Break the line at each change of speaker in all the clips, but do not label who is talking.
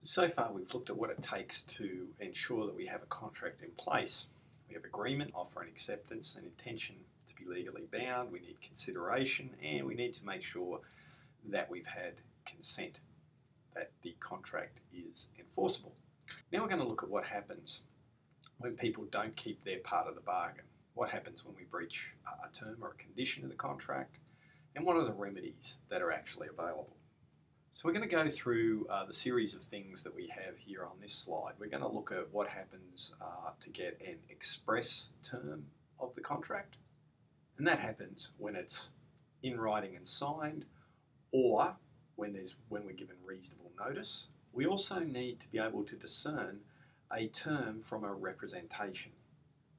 So far we've looked at what it takes to ensure that we have a contract in place. We have agreement, offer and acceptance, and intention to be legally bound. We need consideration, and we need to make sure that we've had consent, that the contract is enforceable. Now we're going to look at what happens when people don't keep their part of the bargain. What happens when we breach a term or a condition of the contract, and what are the remedies that are actually available. So we're going to go through the series of things that we have here on this slide. We're going to look at what happens to get an express term of the contract, and that happens when it's in writing and signed, or when we're given reasonable notice. We also need to be able to discern a term from a representation.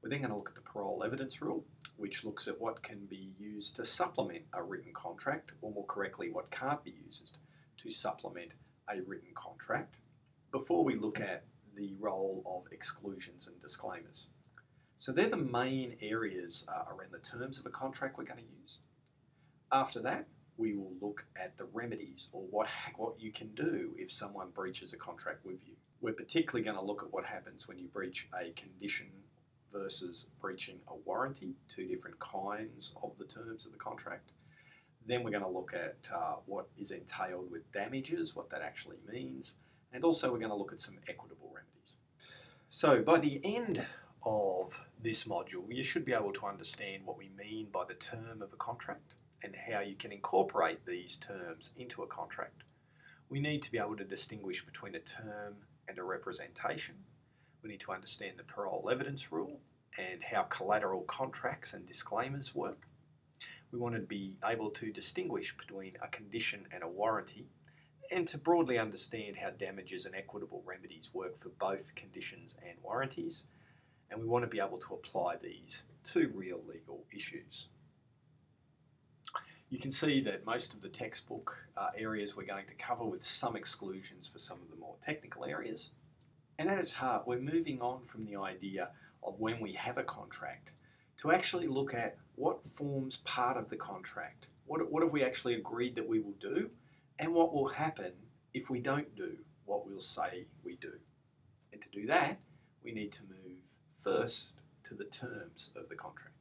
We're then going to look at the parole evidence rule, which looks at what can be used to supplement a written contract, or more correctly, what can't be used to supplement a written contract, before we look at the role of exclusions and disclaimers. So they're the main areas around the terms of a contract we're going to use. After that, we will look at the remedies, or what you can do if someone breaches a contract with you. We're particularly going to look at what happens when you breach a condition versus breaching a warranty, two different kinds of the terms of the contract. Then we're going to look at what is entailed with damages, what that actually means, and also we're going to look at some equitable remedies. So by the end of this module, you should be able to understand what we mean by the term of a contract and how you can incorporate these terms into a contract. We need to be able to distinguish between a term and a representation. We need to understand the parole evidence rule and how collateral contracts and disclaimers work. We want to be able to distinguish between a condition and a warranty, and to broadly understand how damages and equitable remedies work for both conditions and warranties. And we want to be able to apply these to real legal issues. You can see that most of the textbook areas we're going to cover, with some exclusions for some of the more technical areas. And at its heart, we're moving on from the idea of when we have a contract to actually look at what forms part of the contract. What have we actually agreed that we will do, and what will happen if we don't do what we'll say we do. And to do that, we need to move first to the terms of the contract.